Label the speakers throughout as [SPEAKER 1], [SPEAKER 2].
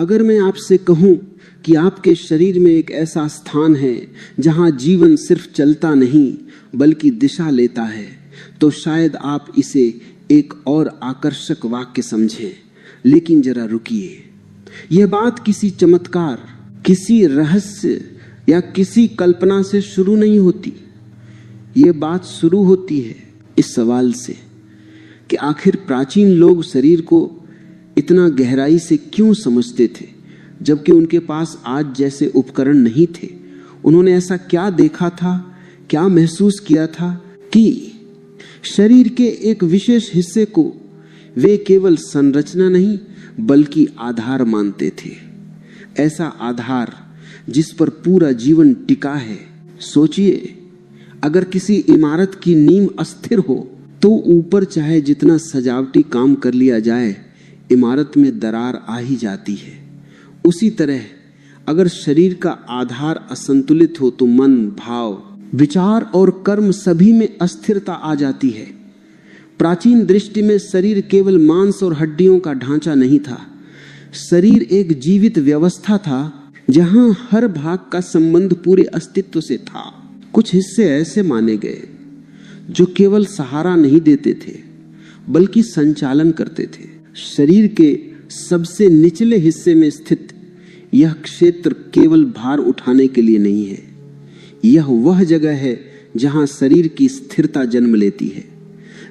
[SPEAKER 1] अगर मैं आपसे कहूं कि आपके शरीर में एक ऐसा स्थान है जहां जीवन सिर्फ चलता नहीं बल्कि दिशा लेता है, तो शायद आप इसे एक और आकर्षक वाक्य समझें। लेकिन जरा रुकिए, यह बात किसी चमत्कार, किसी रहस्य या किसी कल्पना से शुरू नहीं होती। यह बात शुरू होती है इस सवाल से कि आखिर प्राचीन लोग शरीर को इतना गहराई से क्यों समझते थे, जबकि उनके पास आज जैसे उपकरण नहीं थे। उन्होंने ऐसा क्या देखा था, क्या महसूस किया था कि शरीर के एक विशेष हिस्से को वे केवल संरचना नहीं बल्कि आधार मानते थे। ऐसा आधार जिस पर पूरा जीवन टिका है। सोचिए, अगर किसी इमारत की नींव अस्थिर हो तो ऊपर चाहे जितना सजावटी काम कर लिया जाए, इमारत में दरार आ ही जाती है। उसी तरह अगर शरीर का आधार असंतुलित हो तो मन, भाव, विचार और कर्म सभी में अस्थिरता आ जाती है। प्राचीन दृष्टि में शरीर केवल मांस और हड्डियों का ढांचा नहीं था। शरीर एक जीवित व्यवस्था था जहां हर भाग का संबंध पूरे अस्तित्व से था। कुछ हिस्से ऐसे माने गए जो केवल सहारा नहीं देते थे बल्कि संचालन करते थे। शरीर के सबसे निचले हिस्से में स्थित यह क्षेत्र केवल भार उठाने के लिए नहीं है। यह वह जगह है जहां शरीर की स्थिरता जन्म लेती है।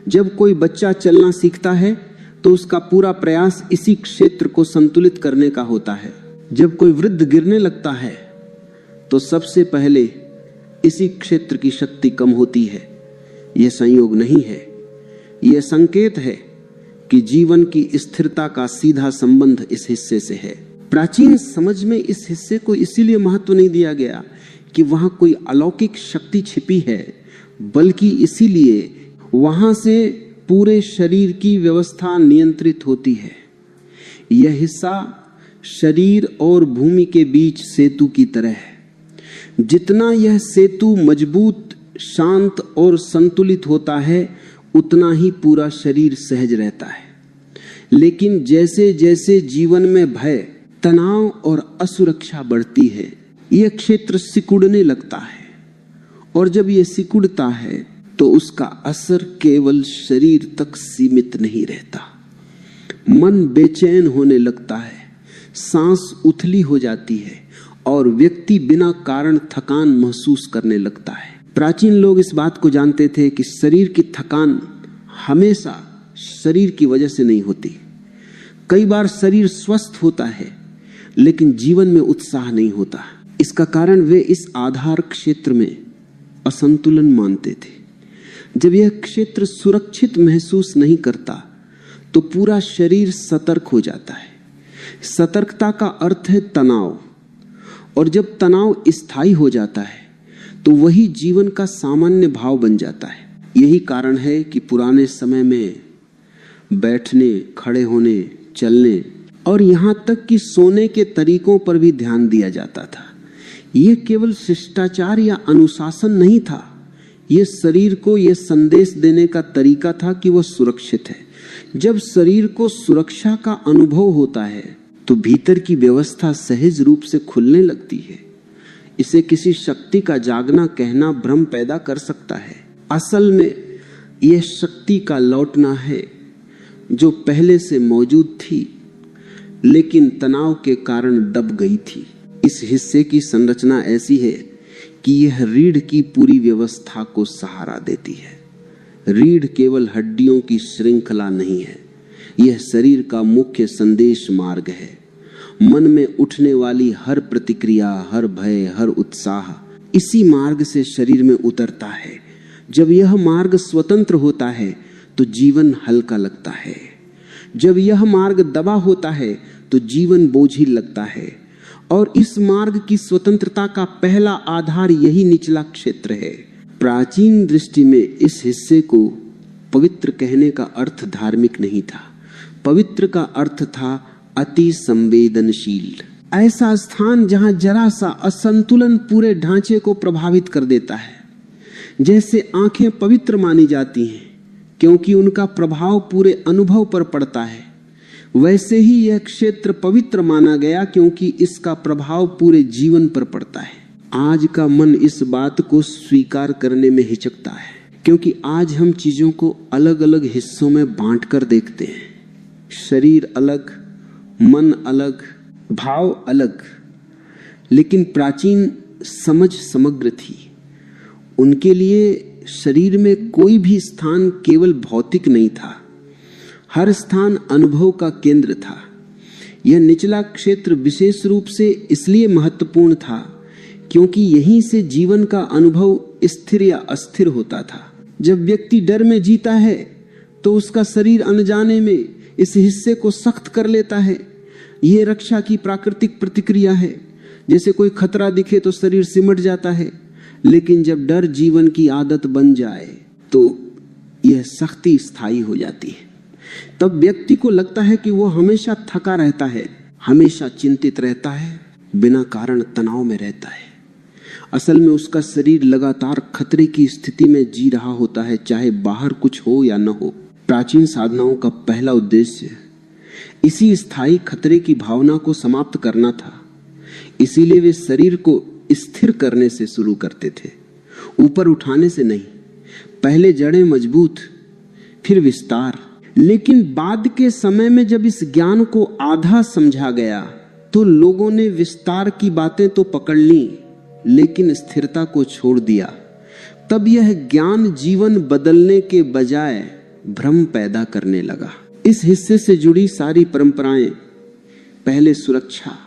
[SPEAKER 1] जब कोई बच्चा चलना सीखता है तो उसका पूरा प्रयास इसी क्षेत्र को संतुलित करने का होता है। जब कोई वृद्ध गिरने लगता है तो सबसे पहले इसी क्षेत्र की शक्ति कम होती है। यह संयोग नहीं है, यह संकेत है कि जीवन की स्थिरता का सीधा संबंध इस हिस्से से है। प्राचीन समझ में इस हिस्से को इसीलिए महत्व नहीं दिया गया कि वहां कोई अलौकिक शक्ति छिपी है, बल्कि इसीलिए वहां से पूरे शरीर की व्यवस्था नियंत्रित होती है। यह हिस्सा शरीर और भूमि के बीच सेतु की तरह है। जितना यह सेतु मजबूत, शांत और संतुलित होता है, उतना ही पूरा शरीर सहज रहता है। लेकिन जैसे जैसे जीवन में भय, तनाव और असुरक्षा बढ़ती है, यह क्षेत्र सिकुड़ने लगता है। और जब यह सिकुड़ता है तो उसका असर केवल शरीर तक सीमित नहीं रहता। मन बेचैन होने लगता है, सांस उथली हो जाती है और व्यक्ति बिना कारण थकान महसूस करने लगता है। प्राचीन लोग इस बात को जानते थे कि शरीर की थकान हमेशा शरीर की वजह से नहीं होती। कई बार शरीर स्वस्थ होता है लेकिन जीवन में उत्साह नहीं होता। इसका कारण वे इस आधार क्षेत्र में असंतुलन मानते थे। जब यह क्षेत्र सुरक्षित महसूस नहीं करता तो पूरा शरीर सतर्क हो जाता है। सतर्कता का अर्थ है तनाव, और जब तनाव स्थायी हो जाता है तो वही जीवन का सामान्य भाव बन जाता है। यही कारण है कि पुराने समय में बैठने, खड़े होने, चलने और यहाँ तक कि सोने के तरीकों पर भी ध्यान दिया जाता था। यह केवल शिष्टाचार या अनुशासन नहीं था, यह शरीर को यह संदेश देने का तरीका था कि वह सुरक्षित है। जब शरीर को सुरक्षा का अनुभव होता है तो भीतर की व्यवस्था सहज रूप से खुलने लगती है। इसे किसी शक्ति का जागना कहना भ्रम पैदा कर सकता है। असल में यह शक्ति का लौटना है जो पहले से मौजूद थी लेकिन तनाव के कारण दब गई थी। इस हिस्से की संरचना ऐसी है कि यह रीढ़ की पूरी व्यवस्था को सहारा देती है। रीढ़ केवल हड्डियों की श्रृंखला नहीं है, यह शरीर का मुख्य संदेश मार्ग है। मन में उठने वाली हर प्रतिक्रिया, हर भय, हर उत्साह इसी मार्ग से शरीर में उतरता है। जब यह मार्ग स्वतंत्र होता है तो जीवन हल्का लगता है। जब यह मार्ग दबा होता है तो जीवन बोझिल लगता है। और इस मार्ग की स्वतंत्रता का पहला आधार यही निचला क्षेत्र है। प्राचीन दृष्टि में इस हिस्से को पवित्र कहने का अर्थ धार्मिक नहीं था। पवित्र का अर्थ था अति संवेदनशील। ऐसा स्थान जहां जरा सा असंतुलन पूरे ढांचे को प्रभावित कर देता है। जैसे आंखें पवित्र मानी जाती हैं क्योंकि उनका प्रभाव पूरे अनुभव पर पड़ता है, वैसे ही यह क्षेत्र पवित्र माना गया क्योंकि इसका प्रभाव पूरे जीवन पर पड़ता है। आज का मन इस बात को स्वीकार करने में हिचकता है क्योंकि आज हम चीजों को अलग अलग हिस्सों में बांट कर देखते हैं। शरीर अलग, मन अलग, भाव अलग, लेकिन प्राचीन समझ समग्र थी। उनके लिए शरीर में कोई भी स्थान केवल भौतिक नहीं था, हर स्थान अनुभव का केंद्र था। यह निचला क्षेत्र विशेष रूप से इसलिए महत्वपूर्ण था क्योंकि यहीं से जीवन का अनुभव स्थिर या अस्थिर होता था। जब व्यक्ति डर में जीता है तो उसका शरीर अनजाने में इस हिस्से को सख्त कर लेता है। यह रक्षा की प्राकृतिक प्रतिक्रिया है। जैसे कोई खतरा दिखे तो शरीर सिमट जाता है, लेकिन जब डर जीवन की आदत बन जाए तो यह सख्ती स्थायी हो जाती है। तब व्यक्ति को लगता है कि वो हमेशा थका रहता है, हमेशा चिंतित रहता है, बिना कारण तनाव में रहता है। असल में उसका शरीर लगातार खतरे की स्थिति में जी रहा होता है, चाहे बाहर कुछ हो या न हो। प्राचीन साधनाओं का पहला उद्देश्य इसी स्थायी खतरे की भावना को समाप्त करना था। इसीलिए वे शरीर को स्थिर करने से शुरू करते थे, ऊपर उठाने से नहीं। पहले जड़ें मजबूत, फिर विस्तार। लेकिन बाद के समय में जब इस ज्ञान को आधा समझा गया तो लोगों ने विस्तार की बातें तो पकड़ ली, लेकिन स्थिरता को छोड़ दिया। तब यह ज्ञान जीवन बदलने के बजाय भ्रम पैदा करने लगा। इस हिस्से से जुड़ी सारी परंपराएं पहले सुरक्षा,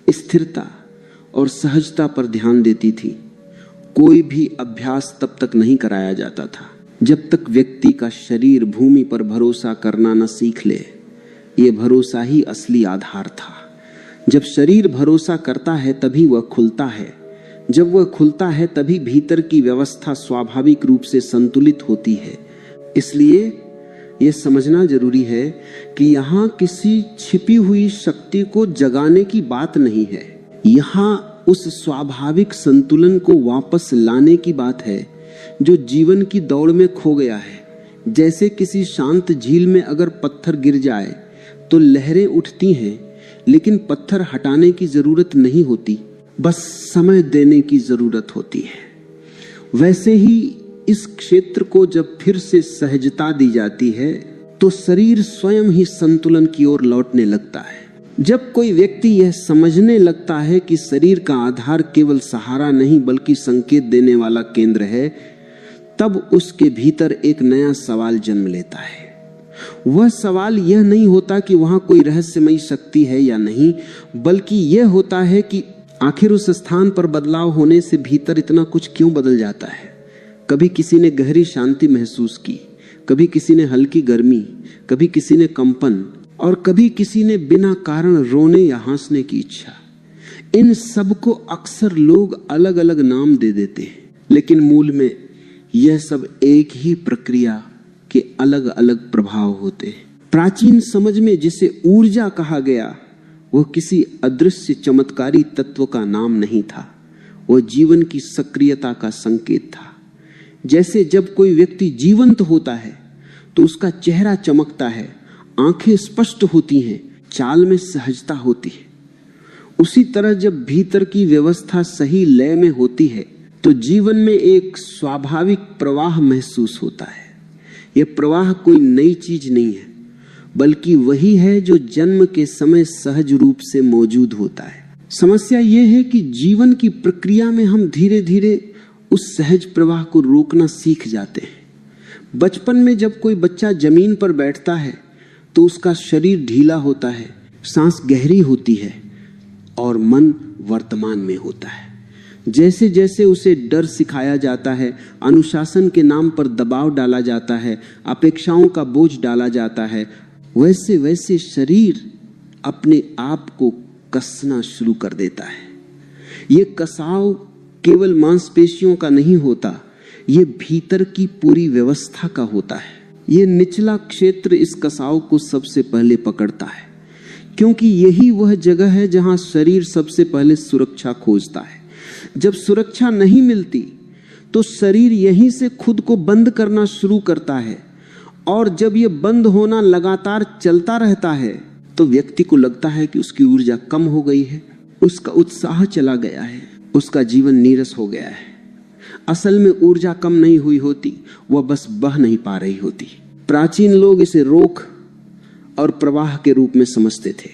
[SPEAKER 1] स्थिरता और सहजता पर ध्यान देती थी। कोई भी अभ्यास तब तक नहीं कराया जाता था जब तक व्यक्ति का शरीर भूमि पर भरोसा करना न सीख ले। यह भरोसा ही असली आधार था। जब शरीर भरोसा करता है तभी वह खुलता है। जब वह खुलता है तभी भीतर की व्यवस्था स्वाभाविक रूप से संतुलित होती है। इसलिए यह समझना जरूरी है कि यहाँ किसी छिपी हुई शक्ति को जगाने की बात नहीं है। यहाँ उस स्वाभाविक संतुलन को वापस लाने की बात है जो जीवन की दौड़ में खो गया है। जैसे किसी शांत झील में अगर पत्थर गिर जाए तो लहरें उठती हैं, लेकिन पत्थर हटाने की जरूरत नहीं होती, बस समय देने की जरूरत होती है। वैसे ही इस क्षेत्र को जब फिर से सहजता दी जाती है तो शरीर स्वयं ही संतुलन की ओर लौटने लगता है। जब कोई व्यक्ति यह समझने लगता है कि शरीर का आधार केवल सहारा नहीं बल्कि संकेत देने वाला केंद्र है, तब उसके भीतर एक नया सवाल जन्म लेता है। वह सवाल यह नहीं होता कि वहां कोई रहस्यमयी शक्ति है या नहीं, बल्कि यह होता है कि आखिर उस स्थान पर बदलाव होने से भीतर इतना कुछ क्यों बदल जाता है। कभी किसी ने गहरी शांति महसूस की, कभी किसी ने हल्की गर्मी, कभी किसी ने कंपन और कभी किसी ने बिना कारण रोने या हंसने की इच्छा। इन सब को अक्सर लोग अलग अलग नाम दे देते हैं, लेकिन मूल में यह सब एक ही प्रक्रिया के अलग अलग प्रभाव होते हैं। प्राचीन समझ में जिसे ऊर्जा कहा गया वह किसी अदृश्य चमत्कारी तत्व का नाम नहीं था, वह जीवन की सक्रियता का संकेत था। जैसे जब कोई व्यक्ति जीवंत होता है तो उसका चेहरा चमकता है, आंखें स्पष्ट होती हैं, चाल में सहजता होती है। उसी तरह जब भीतर की व्यवस्था सही लय में होती है तो जीवन में एक स्वाभाविक प्रवाह महसूस होता है। यह प्रवाह कोई नई चीज नहीं है, बल्कि वही है जो जन्म के समय सहज रूप से मौजूद होता है। समस्या यह है कि जीवन की प्रक्रिया में हम धीरे धीरे उस सहज प्रवाह को रोकना सीख जाते हैं। बचपन में जब कोई बच्चा जमीन पर बैठता है तो उसका शरीर ढीला होता है, सांस गहरी होती है और मन वर्तमान में होता है। जैसे जैसे उसे डर सिखाया जाता है, अनुशासन के नाम पर दबाव डाला जाता है, अपेक्षाओं का बोझ डाला जाता है, वैसे वैसे शरीर अपने आप को कसना शुरू कर देता है। ये कसाव केवल मांसपेशियों का नहीं होता, ये भीतर की पूरी व्यवस्था का होता है। ये निचला क्षेत्र इस कसाव को सबसे पहले पकड़ता है, क्योंकि यही वह जगह है जहां शरीर सबसे पहले सुरक्षा खोजता है। जब सुरक्षा नहीं मिलती तो शरीर यहीं से खुद को बंद करना शुरू करता है, और जब यह बंद होना लगातार चलता रहता है तो व्यक्ति को लगता है कि उसकी ऊर्जा कम हो गई है, उसका उत्साह चला गया है, उसका जीवन नीरस हो गया है। असल में ऊर्जा कम नहीं हुई होती, वह बस बह नहीं पा रही होती। प्राचीन लोग इसे रोक और प्रवाह के रूप में समझते थे।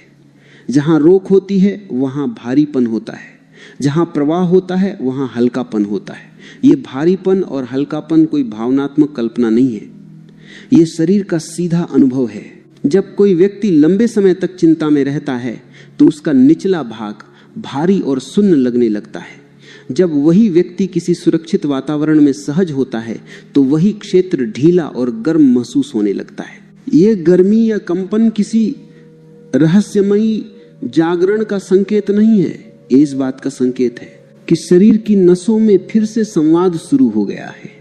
[SPEAKER 1] जहां रोक होती है वहां भारीपन होता है, जहां प्रवाह होता है वहां हल्कापन होता है। ये भारीपन और हल्कापन कोई भावनात्मक कल्पना नहीं है, ये शरीर का सीधा अनुभव है। जब कोई व्यक्ति लंबे समय तक चिंता में रहता है तो उसका निचला भाग भारी और सुन्न लगने लगता है। जब वही व्यक्ति किसी सुरक्षित वातावरण में सहज होता है तो वही क्षेत्र ढीला और गर्म महसूस होने लगता है। यह गर्मी या कंपन किसी रहस्यमयी जागरण का संकेत नहीं है, ये इस बात का संकेत है कि शरीर की नसों में फिर से संवाद शुरू हो गया है।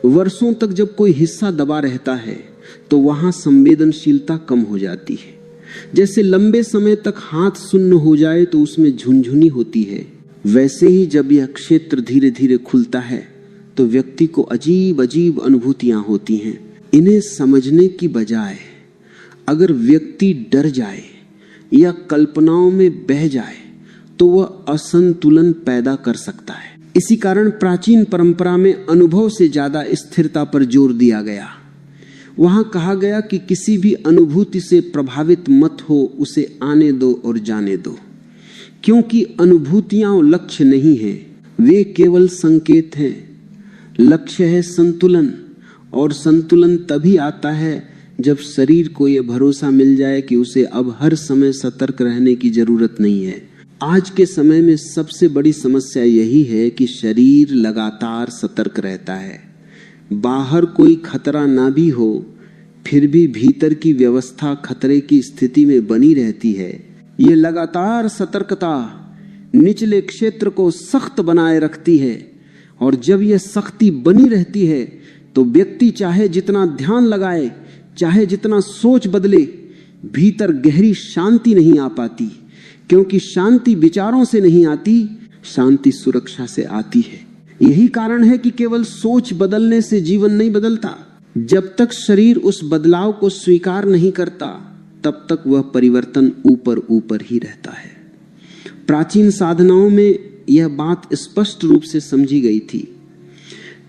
[SPEAKER 1] वर्षों तक जब कोई हिस्सा दबा रहता है तो वहां संवेदनशीलता कम हो जाती है। जैसे लंबे समय तक हाथ सुन्न हो जाए तो उसमें झुनझुनी होती है, वैसे ही जब यह क्षेत्र धीरे धीरे खुलता है तो व्यक्ति को अजीब अजीब अनुभूतियां होती हैं। इन्हें समझने की बजाय अगर व्यक्ति डर जाए या कल्पनाओं में बह जाए तो वह असंतुलन पैदा कर सकता है। इसी कारण प्राचीन परंपरा में अनुभव से ज्यादा स्थिरता पर जोर दिया गया। वहां कहा गया कि किसी भी अनुभूति से प्रभावित मत हो, उसे आने दो और जाने दो, क्योंकि अनुभूतियां लक्ष्य नहीं है, वे केवल संकेत हैं। लक्ष्य है संतुलन, और संतुलन तभी आता है जब शरीर को यह भरोसा मिल जाए कि उसे अब हर समय सतर्क रहने की जरूरत नहीं है। आज के समय में सबसे बड़ी समस्या यही है कि शरीर लगातार सतर्क रहता है। बाहर कोई खतरा ना भी हो फिर भी भीतर की व्यवस्था खतरे की स्थिति में बनी रहती है। ये लगातार सतर्कता निचले क्षेत्र को सख्त बनाए रखती है, और जब यह सख्ती बनी रहती है तो व्यक्ति चाहे जितना ध्यान लगाए, चाहे जितना सोच बदले, भीतर गहरी शांति नहीं आ पाती। क्योंकि शांति विचारों से नहीं आती, शांति सुरक्षा से आती है। यही कारण है कि केवल सोच बदलने से जीवन नहीं बदलता। जब तक शरीर उस बदलाव को स्वीकार नहीं करता तब तक वह परिवर्तन ऊपर ऊपर ही रहता है। प्राचीन साधनाओं में यह बात स्पष्ट रूप से समझी गई थी,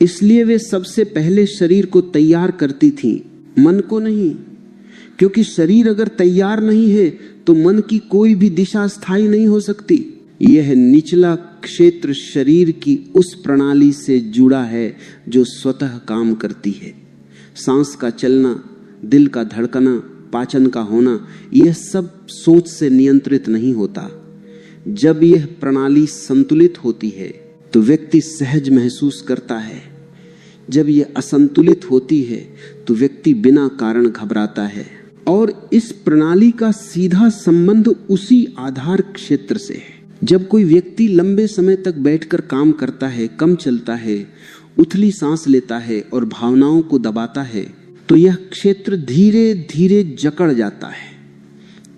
[SPEAKER 1] इसलिए वे सबसे पहले शरीर को तैयार करती थीं, मन को नहीं। क्योंकि शरीर अगर तैयार नहीं है तो मन की कोई भी दिशा स्थायी नहीं हो सकती। यह निचला क्षेत्र शरीर की उस प्रणाली से जुड़ा है जो स्वतः काम करती है। सांस का चलना, दिल का धड़कना, पाचन का होना, यह सब सोच से नियंत्रित नहीं होता। जब यह प्रणाली संतुलित होती है तो व्यक्ति सहज महसूस करता है। जब यह असंतुलित होती है तो व्यक्ति बिना कारण घबराता है। और इस प्रणाली का सीधा संबंध उसी आधार क्षेत्र से है। जब कोई व्यक्ति लंबे समय तक बैठकर काम करता है, कम चलता है, उथली सांस लेता है और भावनाओं को दबाता है, तो यह क्षेत्र धीरे धीरे जकड़ जाता है।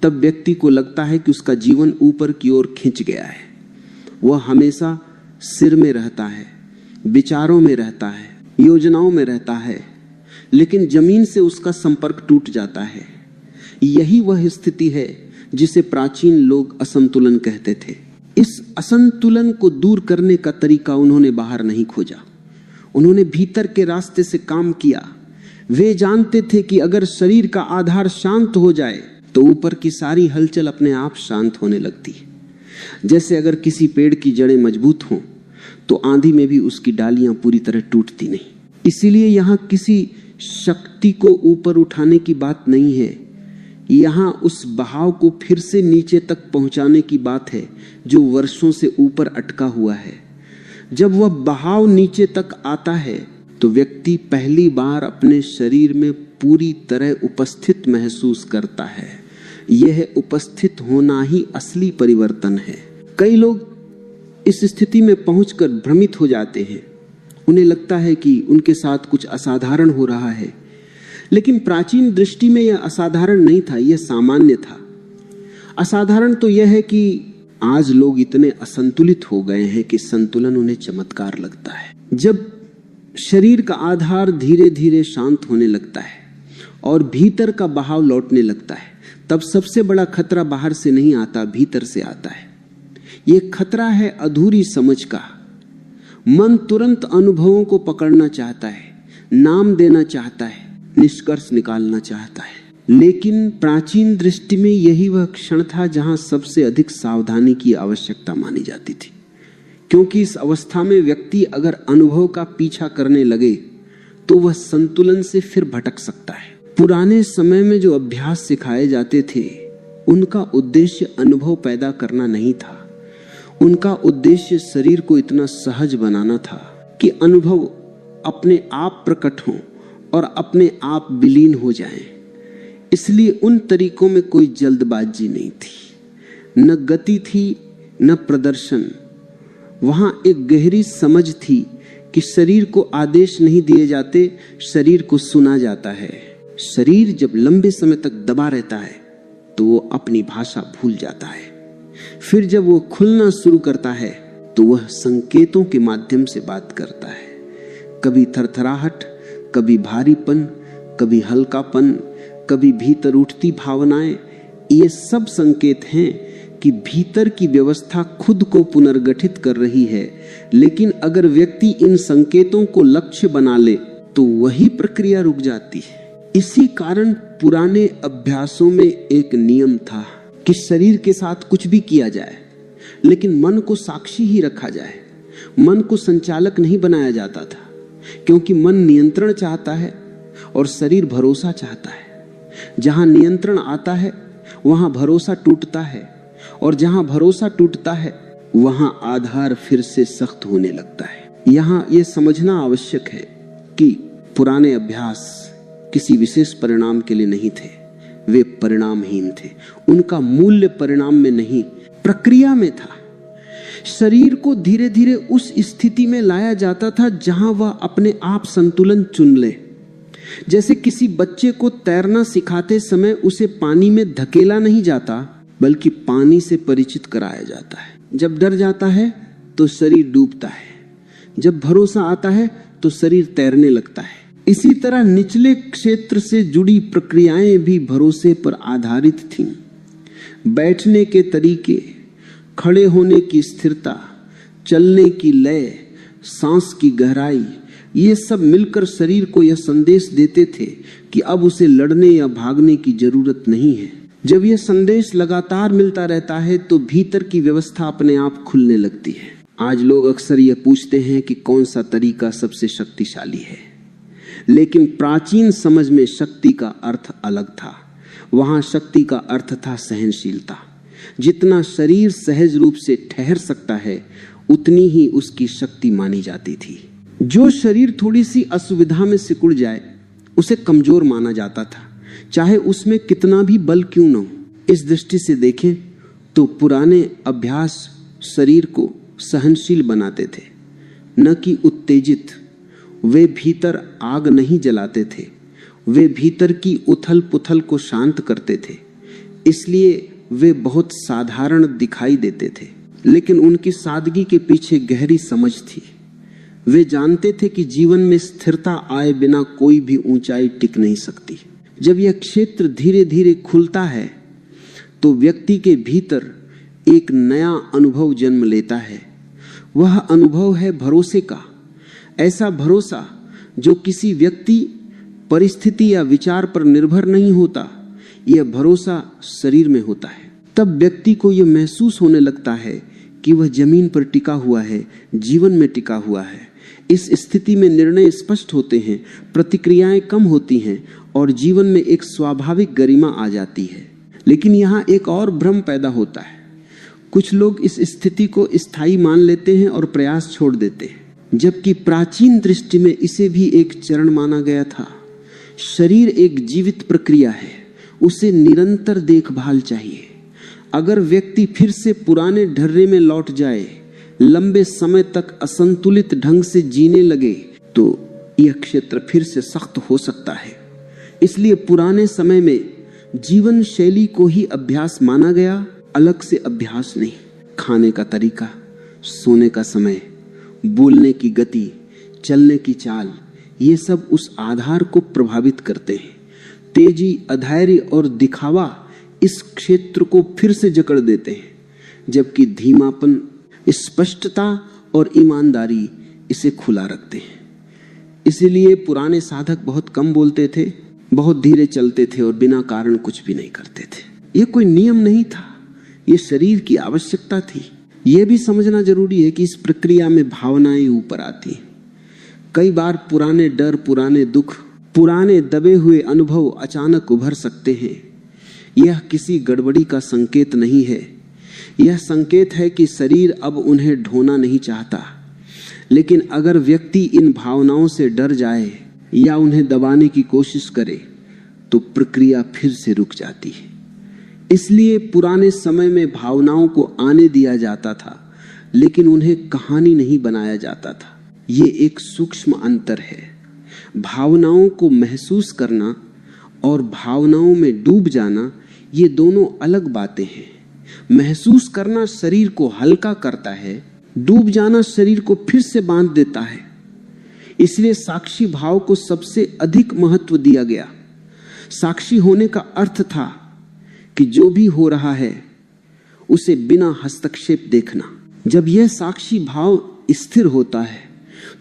[SPEAKER 1] तब व्यक्ति को लगता है कि उसका जीवन ऊपर की ओर खिंच गया है। वह हमेशा सिर में रहता है, विचारों में रहता है, योजनाओं में रहता है, लेकिन जमीन से उसका संपर्क टूट जाता है। यही वह स्थिति है जिसे प्राचीन लोग असंतुलन कहते थे। इस असंतुलन को दूर करने का तरीका उन्होंने बाहर नहीं खोजा, उन्होंने भीतर के रास्ते से काम किया। वे जानते थे कि अगर शरीर का आधार शांत हो जाए तो ऊपर की सारी हलचल अपने आप शांत होने लगती है। जैसे अगर किसी पेड़ की जड़ें मजबूत हों तो आंधी में भी उसकी डालियां पूरी तरह टूटती नहीं। इसीलिए यहाँ किसी शक्ति को ऊपर उठाने की बात नहीं है, यहाँ उस बहाव को फिर से नीचे तक पहुंचाने की बात है जो वर्षों से ऊपर अटका हुआ है। जब वह बहाव नीचे तक आता है तो व्यक्ति पहली बार अपने शरीर में पूरी तरह उपस्थित महसूस करता है। यह उपस्थित होना ही असली परिवर्तन है। कई लोग इस स्थिति में पहुंचकर भ्रमित हो जाते हैं, उन्हें लगता है कि उनके साथ कुछ असाधारण हो रहा है, लेकिन प्राचीन दृष्टि में यह असाधारण नहीं था, यह सामान्य था। असाधारण तो यह है कि आज लोग इतने असंतुलित हो गए हैं कि संतुलन उन्हें चमत्कार लगता है। जब शरीर का आधार धीरे धीरे शांत होने लगता है और भीतर का बहाव लौटने लगता है, तब सबसे बड़ा खतरा बाहर से नहीं आता, भीतर से आता है। यह खतरा है अधूरी समझ का। मन तुरंत अनुभवों को पकड़ना चाहता है, नाम देना चाहता है, निष्कर्ष निकालना चाहता है। लेकिन प्राचीन दृष्टि में यही वह क्षण था जहां सबसे अधिक सावधानी की आवश्यकता मानी जाती थी, क्योंकि इस अवस्था में व्यक्ति अगर अनुभव का पीछा करने लगे तो वह संतुलन से फिर भटक सकता है। पुराने समय में जो अभ्यास सिखाए जाते थे उनका उद्देश्य अनुभव पैदा करना नहीं था। उनका उद्देश्य शरीर को इतना सहज बनाना था कि अनुभव अपने आप प्रकट हों और अपने आप विलीन हो जाएं। इसलिए उन तरीकों में कोई जल्दबाजी नहीं थी, न गति थी न प्रदर्शन। वहां एक गहरी समझ थी कि शरीर को आदेश नहीं दिए जाते, शरीर को सुना जाता है। शरीर जब लंबे समय तक दबा रहता है तो वो अपनी भाषा भूल जाता है। फिर जब वो खुलना शुरू करता है तो वह संकेतों के माध्यम से बात करता है। कभी थरथराहट, कभी भारीपन, कभी हल्कापन, कभी भीतर उठती भावनाएं। ये सब संकेत हैं कि भीतर की व्यवस्था खुद को पुनर्गठित कर रही है। लेकिन अगर व्यक्ति इन संकेतों को लक्ष्य बना ले तो वही प्रक्रिया रुक जाती है। इसी कारण पुराने अभ्यासों में एक नियम था कि शरीर के साथ कुछ भी किया जाए लेकिन मन को साक्षी ही रखा जाए। मन को संचालक नहीं बनाया जाता था, क्योंकि मन नियंत्रण चाहता है और शरीर भरोसा चाहता है। जहां नियंत्रण आता है वहां भरोसा टूटता है, और जहां भरोसा टूटता है वहां आधार फिर से सख्त होने लगता है। यहां यह समझना आवश्यक है कि पुराने अभ्यास किसी विशेष परिणाम के लिए नहीं थे, वे परिणामहीन थे। उनका मूल्य परिणाम में नहीं, प्रक्रिया में था। शरीर को धीरे धीरे उस स्थिति में लाया जाता था जहां वह अपने आप संतुलन चुन ले। जैसे किसी बच्चे को तैरना सिखाते समय उसे पानी में धकेला नहीं जाता, बल्कि पानी से परिचित कराया जाता है। जब डर जाता है तो शरीर डूबता है, जब भरोसा आता है तो शरीर तैरने लगता है। इसी तरह निचले क्षेत्र से जुड़ी प्रक्रियाएं भी भरोसे पर आधारित थीं। बैठने के तरीके, खड़े होने की स्थिरता, चलने की लय, सांस की गहराई, ये सब मिलकर शरीर को यह संदेश देते थे कि अब उसे लड़ने या भागने की जरूरत नहीं है। जब यह संदेश लगातार मिलता रहता है तो भीतर की व्यवस्था अपने आप खुलने लगती है। आज लोग अक्सर यह पूछते हैं कि कौन सा तरीका सबसे शक्तिशाली है, लेकिन प्राचीन समझ में शक्ति का अर्थ अलग था। वहां शक्ति का अर्थ था सहनशीलता। जितना शरीर सहज रूप से ठहर सकता है उतनी ही उसकी शक्ति मानी जाती थी। जो शरीर थोड़ी सी असुविधा में सिकुड़ जाए उसे कमजोर माना जाता था, चाहे उसमें कितना भी बल क्यों न हो। इस दृष्टि से देखें तो पुराने अभ्यास शरीर को सहनशील बनाते थे, न कि उत्तेजित। वे भीतर आग नहीं जलाते थे, वे भीतर की उथल पुथल को शांत करते थे। इसलिए वे बहुत साधारण दिखाई देते थे, लेकिन उनकी सादगी के पीछे गहरी समझ थी। वे जानते थे कि जीवन में स्थिरता आए बिना कोई भी ऊंचाई टिक नहीं सकती। जब यह क्षेत्र धीरे धीरे खुलता है तो व्यक्ति के भीतर एक नया अनुभव जन्म लेता है। वह अनुभव है भरोसे का, ऐसा भरोसा जो किसी व्यक्ति, परिस्थिति या विचार पर निर्भर नहीं होता। यह भरोसा शरीर में होता है। तब व्यक्ति को यह महसूस होने लगता है कि वह जमीन पर टिका हुआ है, जीवन में टिका हुआ है। इस स्थिति में निर्णय स्पष्ट होते हैं, प्रतिक्रियाएं कम होती हैं और जीवन में एक स्वाभाविक गरिमा आ जाती है। लेकिन यहाँ एक और भ्रम पैदा होता है। कुछ लोग इस स्थिति को स्थायी मान लेते हैं और प्रयास छोड़ देते हैं, जबकि प्राचीन दृष्टि में इसे भी एक चरण माना गया था। शरीर एक जीवित प्रक्रिया है, उसे निरंतर देखभाल चाहिए। अगर व्यक्ति फिर से पुराने ढर्रे में लौट जाए, लंबे समय तक असंतुलित ढंग से जीने लगे, तो यह क्षेत्र फिर से सख्त हो सकता है। इसलिए पुराने समय में जीवन शैली को ही अभ्यास माना गया, अलग से अभ्यास नहीं। खाने का तरीका, सोने का समय, बोलने की गति, चलने की चाल, ये सब उस आधार को प्रभावित करते हैं। तेजी, अधैर्य और दिखावा इस क्षेत्र को फिर से जकड़ देते हैं, जबकि धीमापन, स्पष्टता और ईमानदारी इसे खुला रखते हैं। इसीलिए पुराने साधक बहुत कम बोलते थे, बहुत धीरे चलते थे और बिना कारण कुछ भी नहीं करते थे। यह कोई नियम नहीं था, यह शरीर की आवश्यकता थी। यह भी समझना जरूरी है कि इस प्रक्रिया में भावनाएं ऊपर आती हैं। कई बार पुराने डर, पुराने दुख, पुराने दबे हुए अनुभव अचानक उभर सकते हैं। यह किसी गड़बड़ी का संकेत नहीं है, यह संकेत है कि शरीर अब उन्हें ढोना नहीं चाहता। लेकिन अगर व्यक्ति इन भावनाओं से डर जाए या उन्हें दबाने की कोशिश करे तो प्रक्रिया फिर से रुक जाती है। इसलिए पुराने समय में भावनाओं को आने दिया जाता था, लेकिन उन्हें कहानी नहीं बनाया जाता था। ये एक सूक्ष्म अंतर है। भावनाओं को महसूस करना और भावनाओं में डूब जाना, ये दोनों अलग बातें हैं। महसूस करना शरीर को हल्का करता है, डूब जाना शरीर को फिर से बांध देता है। इसलिए साक्षी भाव को सबसे अधिक महत्व दिया गया। साक्षी होने का अर्थ था कि जो भी हो रहा है उसे बिना हस्तक्षेप देखना। जब यह साक्षी भाव स्थिर होता है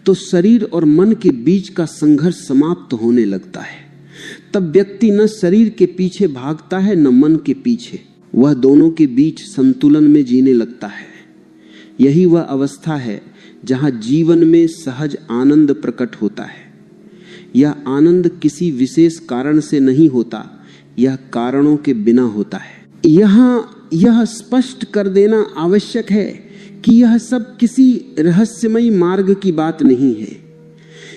[SPEAKER 1] तो शरीर और मन के बीच का संघर्ष समाप्त होने लगता है। तब व्यक्ति न शरीर के पीछे भागता है न मन के पीछे, वह दोनों के बीच संतुलन में जीने लगता है। यही वह अवस्था है जहां जीवन में सहज आनंद प्रकट होता है। यह आनंद किसी विशेष कारण से नहीं होता, यह कारणों के बिना होता है। यहां यह स्पष्ट कर देना आवश्यक है कि यह सब किसी रहस्यमयी मार्ग की बात नहीं है।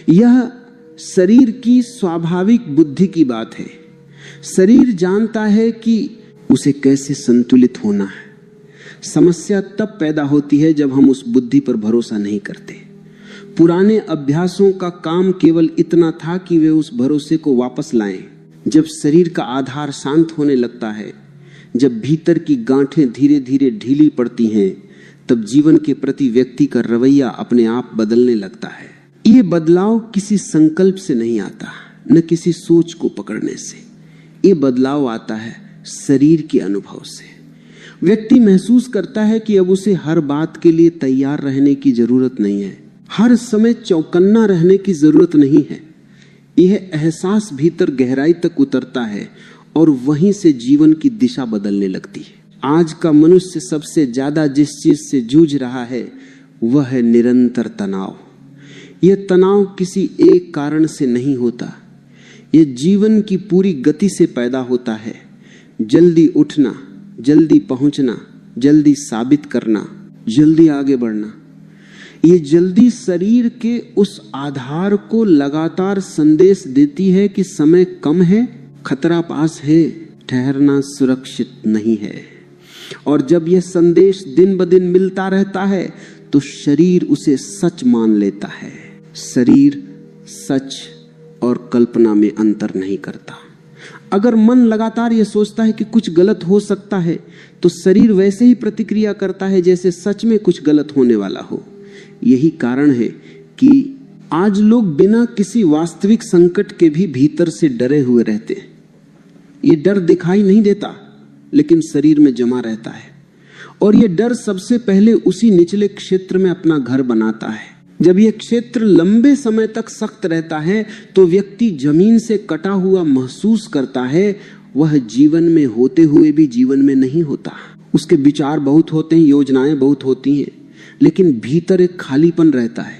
[SPEAKER 1] यह शरीर की स्वाभाविक बुद्धि की बात है। शरीर जानता है कि उसे कैसे संतुलित होना है। समस्या तब पैदा होती है जब हम उस बुद्धि पर भरोसा नहीं करते। पुराने अभ्यासों का काम केवल इतना था कि वे उस भरोसे को वापस लाएं। जब शरीर का आधार शांत होने लगता है, जब भीतर की गांठें धीरे धीरे ढीली पड़ती हैं, तब जीवन के प्रति व्यक्ति का रवैया अपने आप बदलने लगता है। ये बदलाव किसी संकल्प से नहीं आता, न किसी सोच को पकड़ने से। ये बदलाव आता है शरीर के अनुभव से। व्यक्ति महसूस करता है कि अब उसे हर बात के लिए तैयार रहने की जरूरत नहीं है, हर समय चौकन्ना रहने की जरूरत नहीं है। यह एहसास भीतर गहराई तक उतरता है और वहीं से जीवन की दिशा बदलने लगती है। आज का मनुष्य सबसे ज्यादा जिस चीज से जूझ रहा है वह है निरंतर तनाव। यह तनाव किसी एक कारण से नहीं होता, यह जीवन की पूरी गति से पैदा होता है। जल्दी उठना, जल्दी पहुंचना, जल्दी साबित करना, जल्दी आगे बढ़ना, ये जल्दी शरीर के उस आधार को लगातार संदेश देती है कि समय कम है, खतरा पास है, ठहरना सुरक्षित नहीं है। और जब यह संदेश दिन ब दिन मिलता रहता है तो शरीर उसे सच मान लेता है। शरीर सच और कल्पना में अंतर नहीं करता। अगर मन लगातार यह सोचता है कि कुछ गलत हो सकता है तो शरीर वैसे ही प्रतिक्रिया करता है जैसे सच में कुछ गलत होने वाला हो। यही कारण है कि आज लोग बिना किसी वास्तविक संकट के भी भीतर से डरे हुए रहते हैं। ये डर दिखाई नहीं देता लेकिन शरीर में जमा रहता है, और ये डर सबसे पहले उसी निचले क्षेत्र में अपना घर बनाता है। जब यह क्षेत्र लंबे समय तक सख्त रहता है तो व्यक्ति जमीन से कटा हुआ महसूस करता है। वह जीवन में होते हुए भी जीवन में नहीं होता। उसके विचार बहुत होते हैं, योजनाएं बहुत होती हैं, लेकिन भीतर एक खालीपन रहता है।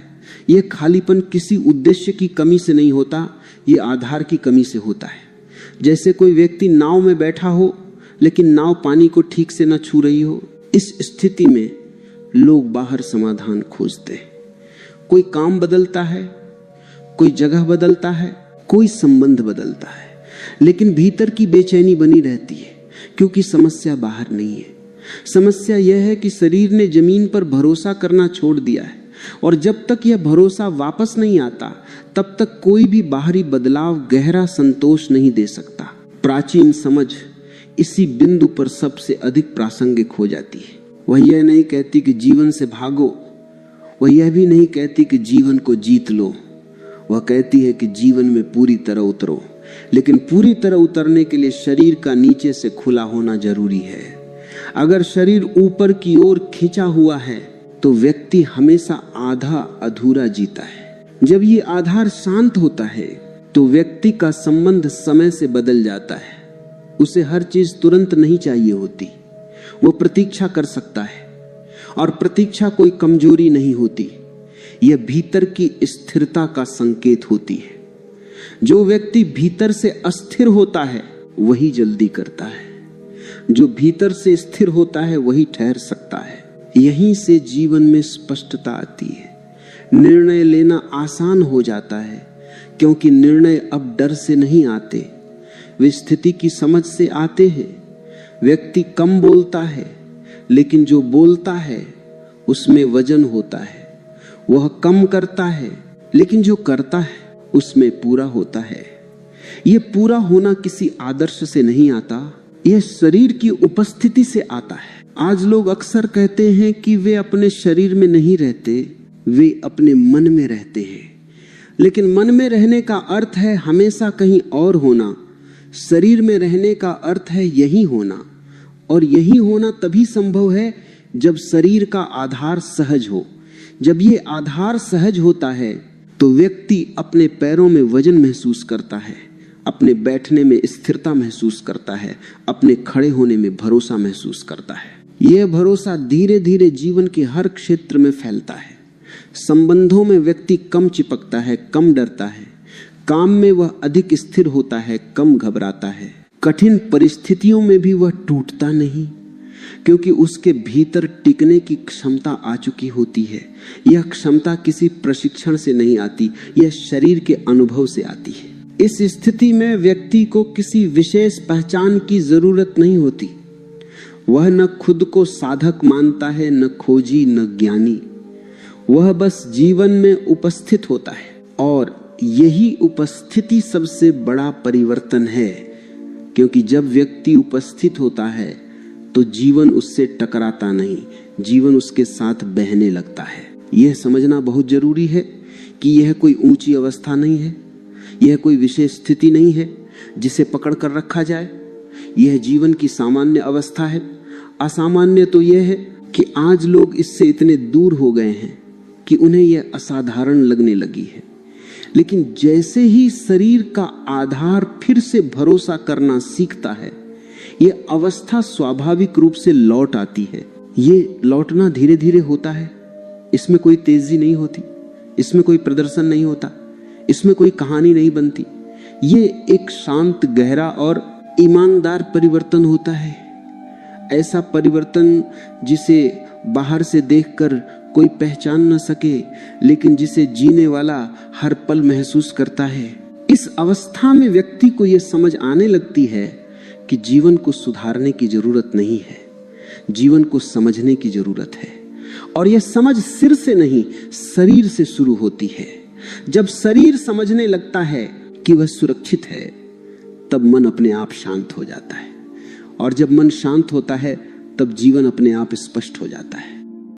[SPEAKER 1] यह खालीपन किसी उद्देश्य की कमी से नहीं होता, यह आधार की कमी से होता है। जैसे कोई व्यक्ति नाव में बैठा हो लेकिन नाव पानी को ठीक से न छू रही हो। इस स्थिति में लोग बाहर समाधान खोजते हैं। कोई काम बदलता है, कोई जगह बदलता है, कोई संबंध बदलता है, लेकिन भीतर की बेचैनी बनी रहती है क्योंकि समस्या बाहर नहीं है। समस्या यह है कि शरीर ने जमीन पर भरोसा करना छोड़ दिया है, और जब तक यह भरोसा वापस नहीं आता तब तक कोई भी बाहरी बदलाव गहरा संतोष नहीं दे सकता। प्राचीन समझ इसी बिंदु पर सबसे अधिक प्रासंगिक हो जाती है। वह यह नहीं कहती कि जीवन से भागो, वह यह भी नहीं कहती कि जीवन को जीत लो। वह कहती है कि जीवन में पूरी तरह उतरो। लेकिन पूरी तरह उतरने के लिए शरीर का नीचे से खुला होना जरूरी है। अगर शरीर ऊपर की ओर खींचा हुआ है तो व्यक्ति हमेशा आधा अधूरा जीता है। जब ये आधार शांत होता है तो व्यक्ति का संबंध समय से बदल जाता है। उसे हर चीज तुरंत नहीं चाहिए होती, वो प्रतीक्षा कर सकता है, और प्रतीक्षा कोई कमजोरी नहीं होती, यह भीतर की स्थिरता का संकेत होती है। जो व्यक्ति भीतर से अस्थिर होता है वही जल्दी करता है, जो भीतर से स्थिर होता है वही ठहर सकता है। यहीं से जीवन में स्पष्टता आती है, निर्णय लेना आसान हो जाता है, क्योंकि निर्णय अब डर से नहीं आते, वे स्थिति की समझ से आते हैं। व्यक्ति कम बोलता है, लेकिन जो बोलता है उसमें वजन होता है। वह कम करता है, लेकिन जो करता है उसमें पूरा होता है। यह पूरा होना किसी आदर्श से नहीं आता, यह शरीर की उपस्थिति से आता है। आज लोग अक्सर कहते हैं कि वे अपने शरीर में नहीं रहते, वे अपने मन में रहते हैं। लेकिन मन में रहने का अर्थ है हमेशा कहीं और होना, शरीर में रहने का अर्थ है यही होना, और यही होना तभी संभव है जब शरीर का आधार सहज हो। जब ये आधार सहज होता है तो व्यक्ति अपने पैरों में वजन महसूस करता है, अपने बैठने में स्थिरता महसूस करता है, अपने खड़े होने में भरोसा महसूस करता है। यह भरोसा धीरे धीरे जीवन के हर क्षेत्र में फैलता है। संबंधों में व्यक्ति कम चिपकता है, कम डरता है, काम में वह अधिक स्थिर होता है, कम घबराता है, कठिन परिस्थितियों में भी वह टूटता नहीं, क्योंकि उसके भीतर टिकने की क्षमता आ चुकी होती है। यह क्षमता किसी प्रशिक्षण से नहीं आती, यह शरीर के अनुभव से आती है। इस स्थिति में व्यक्ति को किसी विशेष पहचान की जरूरत नहीं होती। वह न खुद को साधक मानता है, न खोजी, न ज्ञानी। वह बस जीवन में उपस्थित होता है, और यही उपस्थिति सबसे बड़ा परिवर्तन है, क्योंकि जब व्यक्ति उपस्थित होता है तो जीवन उससे टकराता नहीं, जीवन उसके साथ बहने लगता है। यह समझना बहुत जरूरी है कि यह कोई ऊंची अवस्था नहीं है, यह कोई विशेष स्थिति नहीं है जिसे पकड़ कर रखा जाए। यह जीवन की सामान्य अवस्था है। असामान्य तो यह है कि आज लोग इससे इतने दूर हो गए हैं कि उन्हें यह असाधारण लगने लगी है। लेकिन जैसे ही शरीर का आधार फिर से भरोसा करना सीखता है, यह अवस्था स्वाभाविक रूप से लौट आती है। ये लौटना धीरे धीरे होता है, इसमें कोई तेजी नहीं होती, इसमें कोई प्रदर्शन नहीं होता, इसमें कोई कहानी नहीं बनती। ये एक शांत, गहरा और ईमानदार परिवर्तन होता है। ऐसा परिवर्तन जिसे बाहर से देखकर कोई पहचान न सके, लेकिन जिसे जीने वाला हर पल महसूस करता है। इस अवस्था में व्यक्ति को यह समझ आने लगती है कि जीवन को सुधारने की जरूरत नहीं है, जीवन को समझने की जरूरत है। और यह समझ सिर से नहीं, शरीर से शुरू होती है। जब शरीर समझने लगता है कि वह सुरक्षित है, तब मन अपने आप शांत हो जाता है, और जब मन शांत होता है तब जीवन अपने आप स्पष्ट हो जाता है।